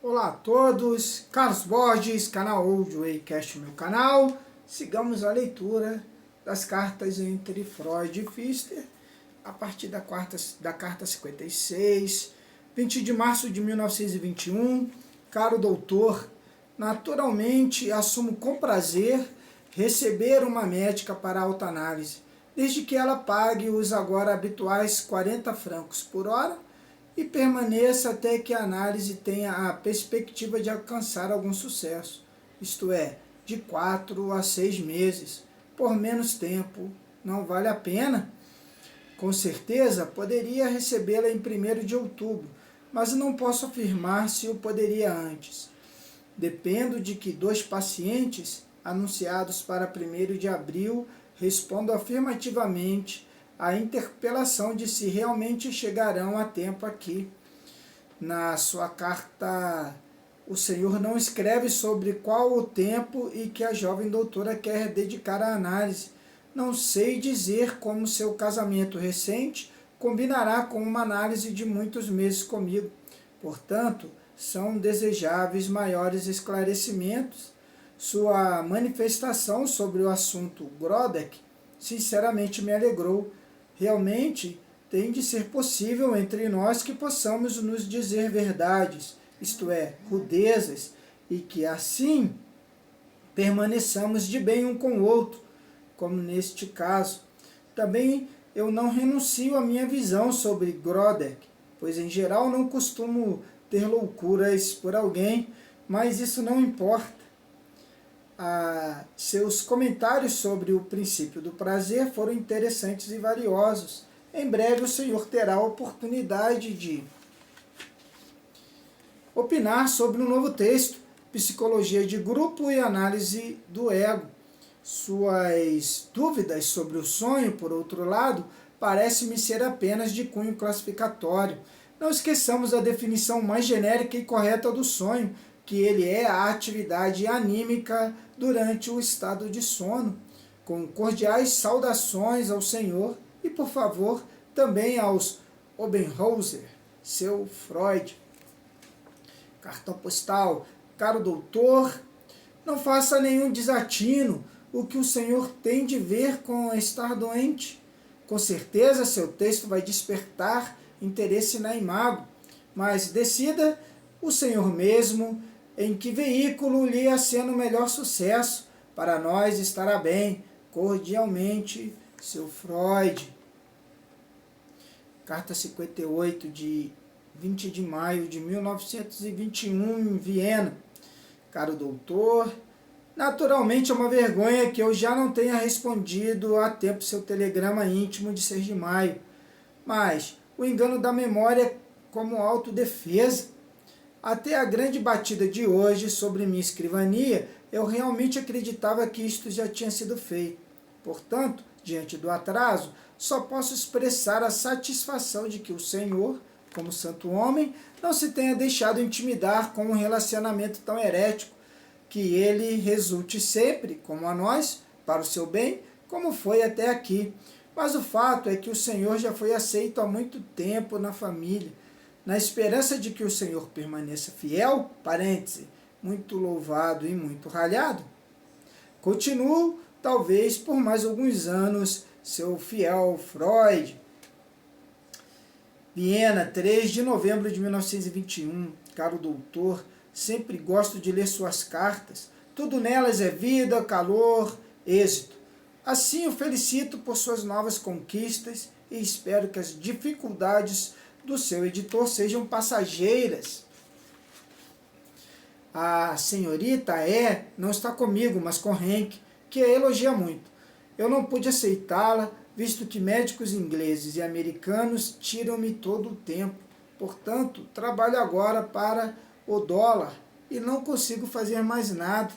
Olá a todos, Carlos Borges, canal Audiocast, meu canal. Sigamos a leitura das cartas entre Freud e Pfister, a partir da carta 56, 20 de março de 1921. Caro doutor, naturalmente assumo com prazer receber uma médica para autoanálise, desde que ela pague os agora habituais 40 francos por hora, e permaneça até que a análise tenha a perspectiva de alcançar algum sucesso, isto é, de 4 a 6 meses. Por menos tempo, não vale a pena? Com certeza, poderia recebê-la em 1º de outubro, mas não posso afirmar se o poderia antes. Dependo de que 2 pacientes, anunciados para 1º de abril, respondam afirmativamente a interpelação de se realmente chegarão a tempo aqui. Na sua carta, o senhor não escreve sobre qual o tempo e que a jovem doutora quer dedicar à análise. Não sei dizer como seu casamento recente combinará com uma análise de muitos meses comigo. Portanto, são desejáveis maiores esclarecimentos. Sua manifestação sobre o assunto Grodek sinceramente me alegrou. Realmente tem de ser possível entre nós que possamos nos dizer verdades, isto é, rudezas, e que assim permaneçamos de bem um com o outro, como neste caso. Também eu não renuncio à minha visão sobre Grodek, pois em geral não costumo ter loucuras por alguém, mas isso não importa. Seus comentários sobre o princípio do prazer foram interessantes e valiosos. Em breve o senhor terá a oportunidade de opinar sobre um novo texto, Psicologia de Grupo e Análise do Ego. Suas dúvidas sobre o sonho, por outro lado, parecem-me ser apenas de cunho classificatório. Não esqueçamos a definição mais genérica e correta do sonho, que ele é a atividade anímica durante o estado de sono. Com cordiais saudações ao senhor e, por favor, também aos Obenhauser, seu Freud. Cartão postal. Caro doutor, não faça nenhum desatino. O que o senhor tem de ver com estar doente? Com certeza seu texto vai despertar interesse na Imago, mas decida o senhor mesmo em que veículo lhe acena o melhor sucesso. Para nós estará bem. Cordialmente, seu Freud. Carta 58, de 20 de maio de 1921, em Viena. Caro doutor, naturalmente é uma vergonha que eu já não tenha respondido a tempo seu telegrama íntimo de 6 de maio, mas o engano da memória como autodefesa. Até a grande batida de hoje sobre minha escrivania, eu realmente acreditava que isto já tinha sido feito. Portanto, diante do atraso, só posso expressar a satisfação de que o senhor, como santo homem, não se tenha deixado intimidar com um relacionamento tão herético, que ele resulte sempre, como a nós, para o seu bem, como foi até aqui. Mas o fato é que o senhor já foi aceito há muito tempo na família. Na esperança de que o senhor permaneça fiel, parêntese, muito louvado e muito ralhado, continuo, talvez por mais alguns anos, seu fiel Freud. Viena, 3 de novembro de 1921. Caro doutor, sempre gosto de ler suas cartas. Tudo nelas é vida, calor, êxito. Assim o felicito por suas novas conquistas e espero que as dificuldades do seu editor sejam passageiras. A senhorita não está comigo, mas com Henk, que a elogia muito. Eu não pude aceitá-la, visto que médicos ingleses e americanos tiram-me todo o tempo. Portanto, trabalho agora para o dólar e não consigo fazer mais nada.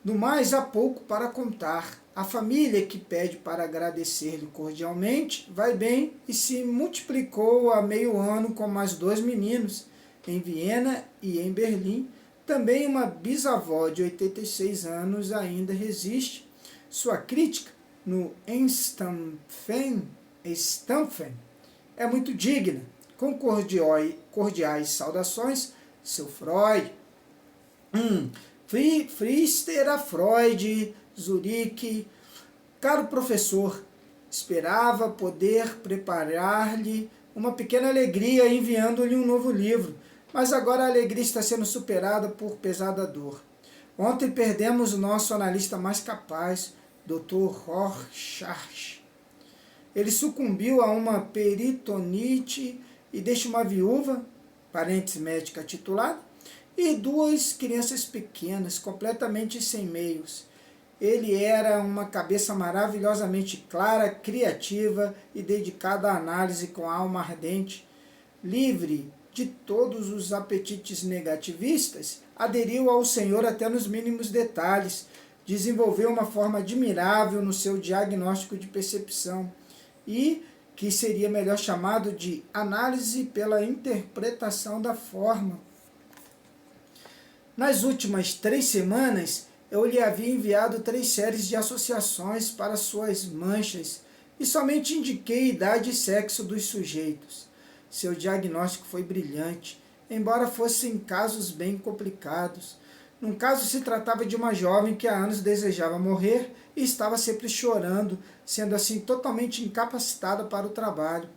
No mais, há pouco para contar. A família que pede para agradecer-lhe cordialmente vai bem e se multiplicou há meio ano com mais 2 meninos, em Viena e em Berlim. Também uma bisavó de 86 anos ainda resiste. Sua crítica no Stampfen é muito digna. Com cordiais saudações, seu Freud. Pfister a Freud, Zurique. Caro professor, esperava poder preparar-lhe uma pequena alegria enviando-lhe um novo livro, mas agora a alegria está sendo superada por pesada dor. Ontem perdemos o nosso analista mais capaz, Dr. Rorschach. Ele sucumbiu a uma peritonite e deixa uma viúva, parentes médica titulada, e duas crianças pequenas, completamente sem meios. Ele era uma cabeça maravilhosamente clara, criativa e dedicada à análise com alma ardente. Livre de todos os apetites negativistas, aderiu ao Senhor até nos mínimos detalhes, desenvolveu uma forma admirável no seu diagnóstico de percepção e que seria melhor chamado de análise pela interpretação da forma. Nas últimas 3 semanas, eu lhe havia enviado 3 séries de associações para suas manchas e somente indiquei idade e sexo dos sujeitos. Seu diagnóstico foi brilhante, embora fossem casos bem complicados. Num caso se tratava de uma jovem que há anos desejava morrer e estava sempre chorando, sendo assim totalmente incapacitada para o trabalho.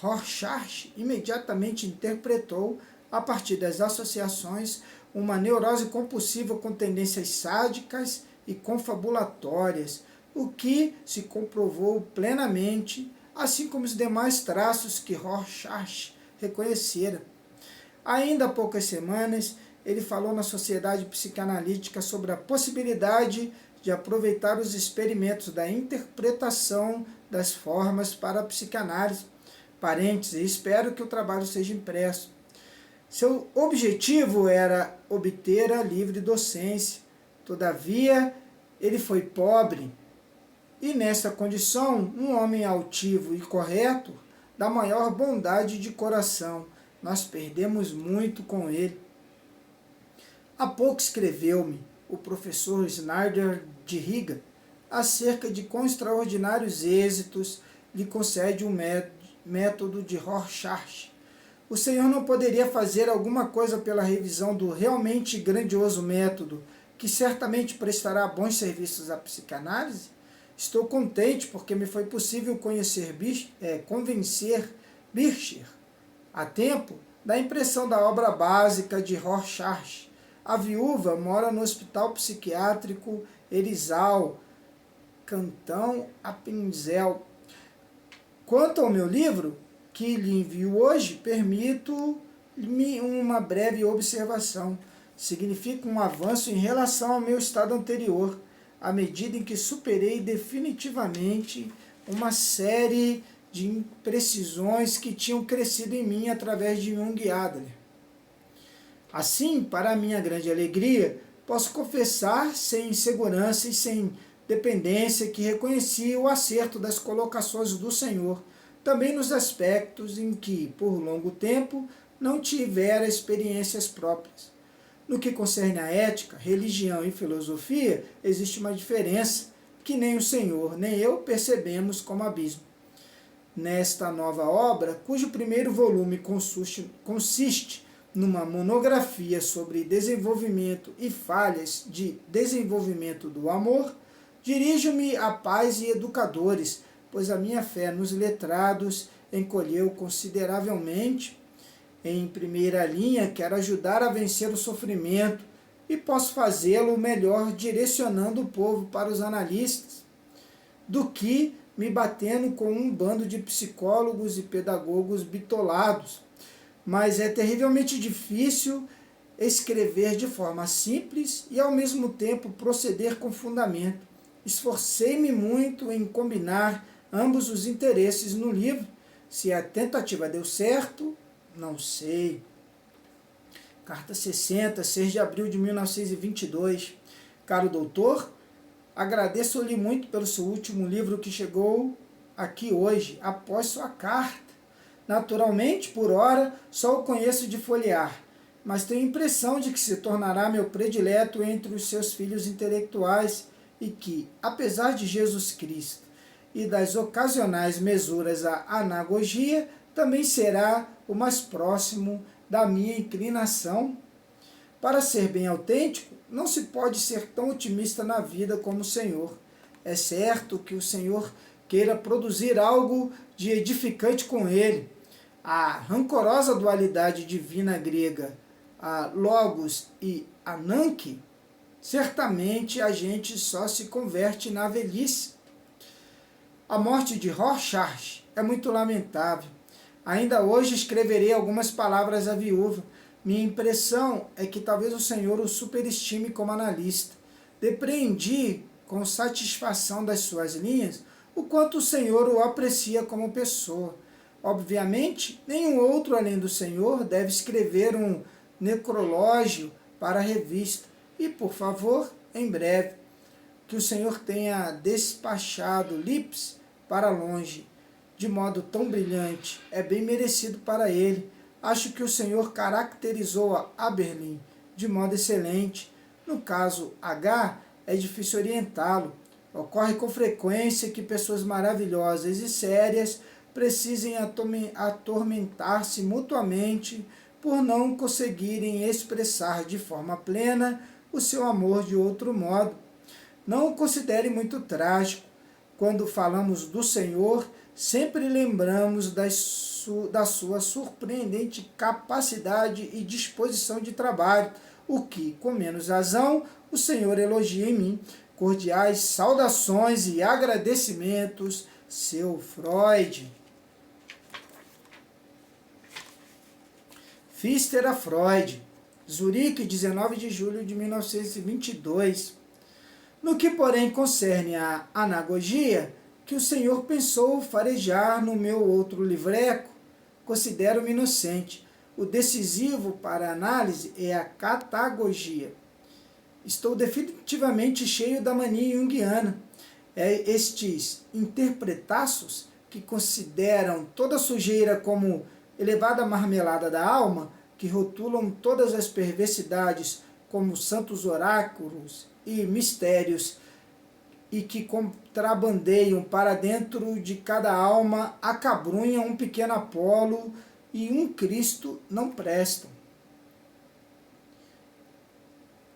Rorschach imediatamente interpretou, a partir das associações, uma neurose compulsiva com tendências sádicas e confabulatórias, o que se comprovou plenamente, assim como os demais traços que Rorschach reconhecera. Ainda há poucas semanas, ele falou na Sociedade Psicanalítica sobre a possibilidade de aproveitar os experimentos da interpretação das formas para a psicanálise. Parênteses, espero que o trabalho seja impresso. Seu objetivo era obter a livre docência. Todavia, ele foi pobre e, nessa condição, um homem altivo e correto, da maior bondade de coração. Nós perdemos muito com ele. Há pouco escreveu-me o professor Snyder de Riga acerca de quão extraordinários êxitos lhe concede o método de Rorschach. O Senhor não poderia fazer alguma coisa pela revisão do realmente grandioso método, que certamente prestará bons serviços à psicanálise? Estou contente porque me foi possível convencer Bircher a tempo da impressão da obra básica de Rorschach. A viúva mora no hospital psiquiátrico Elisau, Cantão Appenzell. Quanto ao meu livro, que lhe envio hoje, permito-me uma breve observação. Significa um avanço em relação ao meu estado anterior, à medida em que superei definitivamente uma série de imprecisões que tinham crescido em mim através de Jung e Adler. Assim, para minha grande alegria, posso confessar sem insegurança e sem dependência que reconheci o acerto das colocações do Senhor, também nos aspectos em que, por longo tempo, não tivera experiências próprias. No que concerne à ética, religião e filosofia, existe uma diferença que nem o Senhor nem eu percebemos como abismo. Nesta nova obra, cujo primeiro volume consiste numa monografia sobre desenvolvimento e falhas de desenvolvimento do amor, dirijo-me a pais e educadores, pois a minha fé nos letrados encolheu consideravelmente. Em primeira linha, quero ajudar a vencer o sofrimento e posso fazê-lo melhor direcionando o povo para os analistas, do que me batendo com um bando de psicólogos e pedagogos bitolados. Mas é terrivelmente difícil escrever de forma simples e, ao mesmo tempo, proceder com fundamento. Esforcei-me muito em combinar ambos os interesses no livro. Se a tentativa deu certo, não sei. Carta 60, 6 de abril de 1922. Caro doutor, agradeço-lhe muito pelo seu último livro que chegou aqui hoje, após sua carta. Naturalmente, por ora, só o conheço de folhear, mas tenho a impressão de que se tornará meu predileto entre os seus filhos intelectuais e que, apesar de Jesus Cristo e das ocasionais mesuras à anagogia, também será o mais próximo da minha inclinação. Para ser bem autêntico, não se pode ser tão otimista na vida como o Senhor. É certo que o Senhor queira produzir algo de edificante com ele. A rancorosa dualidade divina grega, a Logos e Ananke, certamente a gente só se converte na velhice. A morte de Rorschach é muito lamentável. Ainda hoje escreverei algumas palavras à viúva. Minha impressão é que talvez o Senhor o superestime como analista. Depreendi com satisfação das suas linhas o quanto o Senhor o aprecia como pessoa. Obviamente, nenhum outro além do Senhor deve escrever um necrológio para a revista. E, por favor, em breve, que o Senhor tenha despachado Lips para longe, de modo tão brilhante. É bem merecido para ele. Acho que o Senhor caracterizou a Aberlin de modo excelente. No caso H, é difícil orientá-lo. Ocorre com frequência que pessoas maravilhosas e sérias precisem atormentar-se mutuamente por não conseguirem expressar de forma plena o seu amor de outro modo. Não o considere muito trágico. Quando falamos do Senhor, sempre lembramos da sua surpreendente capacidade e disposição de trabalho, o que, com menos razão, o Senhor elogia em mim. Cordiais saudações e agradecimentos, seu Freud. Pfister a Freud, Zurique, 19 de julho de 1922. No que, porém, concerne à anagogia, que o Senhor pensou farejar no meu outro livreco, considero-me inocente. O decisivo para a análise é a catagogia. Estou definitivamente cheio da mania junguiana. Estes interpretaços, que consideram toda sujeira como elevada marmelada da alma, que rotulam todas as perversidades como santos oráculos e mistérios, e que contrabandeiam para dentro de cada alma, acabrunham um pequeno Apolo e um Cristo, não prestam.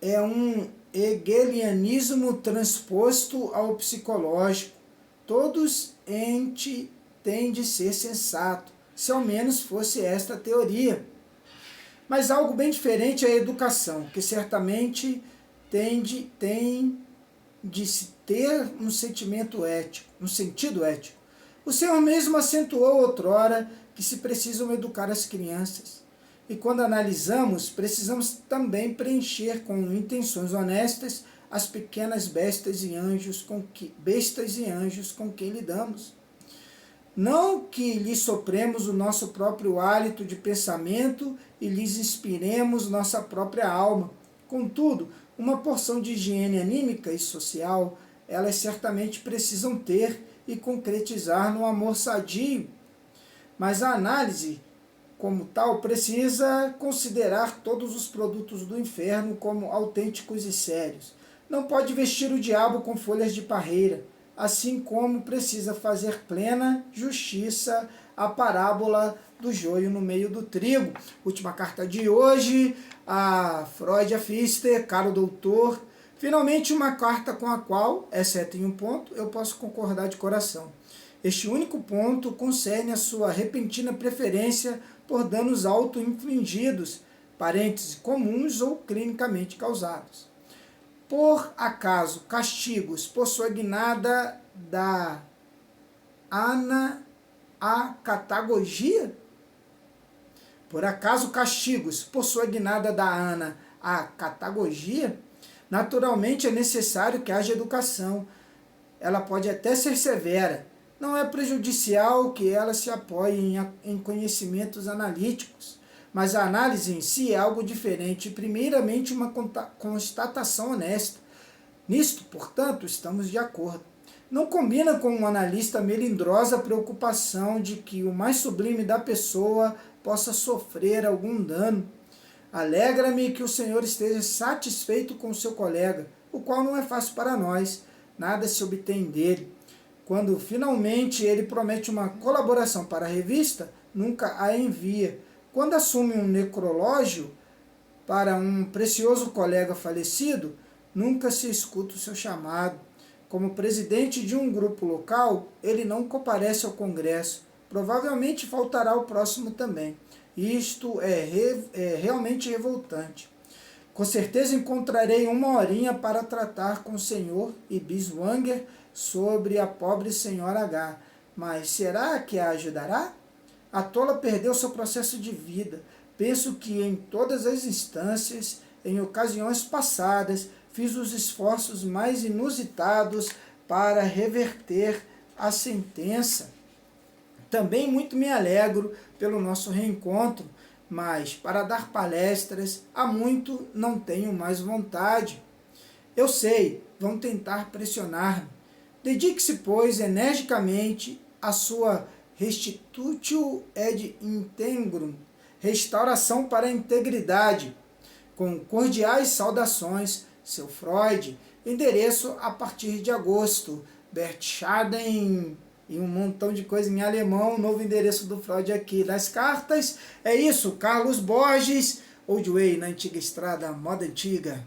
É um hegelianismo transposto ao psicológico. Todos ente têm de ser sensato, se ao menos fosse esta a teoria. Mas algo bem diferente é a educação, que certamente tem de se ter um sentimento ético, um sentido ético. O Senhor mesmo acentuou outrora que se precisam educar as crianças. E quando analisamos, precisamos também preencher com intenções honestas as pequenas bestas e anjos com quem lidamos. Não que lhes sopremos o nosso próprio hálito de pensamento e lhes inspiremos nossa própria alma. Contudo, uma porção de higiene anímica e social, elas certamente precisam ter e concretizar no amor sadio. Mas a análise, como tal, precisa considerar todos os produtos do inferno como autênticos e sérios. Não pode vestir o diabo com folhas de parreira, assim como precisa fazer plena justiça à parábola do joio no meio do trigo. Última carta de hoje, a Freud a Pfister, caro doutor. Finalmente uma carta com a qual, exceto em um ponto, eu posso concordar de coração. Este único ponto concerne a sua repentina preferência por danos auto-infligidos, parênteses, comuns ou clinicamente causados. Por acaso, castigos por sua guinada da acatagogia? Por acaso, castigos por sua guinada da acatagogia? Naturalmente, é necessário que haja educação. Ela pode até ser severa. Não é prejudicial que ela se apoie em conhecimentos analíticos. Mas a análise em si é algo diferente, primeiramente uma constatação honesta. Nisto, portanto, estamos de acordo. Não combina com um analista melindrosa preocupação de que o mais sublime da pessoa possa sofrer algum dano. Alegra-me que o Senhor esteja satisfeito com o seu colega, o qual não é fácil para nós, nada se obtém dele. Quando finalmente ele promete uma colaboração para a revista, nunca a envia. Quando assume um necrológio, para um precioso colega falecido, nunca se escuta o seu chamado. Como presidente de um grupo local, ele não comparece ao Congresso. Provavelmente faltará o próximo também. Isto é realmente revoltante. Com certeza encontrarei uma horinha para tratar com o Sr. e Biswanger sobre a pobre Sra. H. Mas será que a ajudará? A tola perdeu seu processo de vida. Penso que em todas as instâncias, em ocasiões passadas, fiz os esforços mais inusitados para reverter a sentença. Também muito me alegro pelo nosso reencontro, mas para dar palestras há muito não tenho mais vontade. Eu sei, vão tentar pressionar-me. Dedique-se, pois, energicamente à sua restitutio ad integrum, restauração para a integridade. Com cordiais saudações, seu Freud, endereço a partir de agosto, Berchtesgaden, e um montão de coisa em alemão, novo endereço do Freud aqui nas cartas. É isso, Carlos Borges, Old Way, na antiga estrada, moda antiga.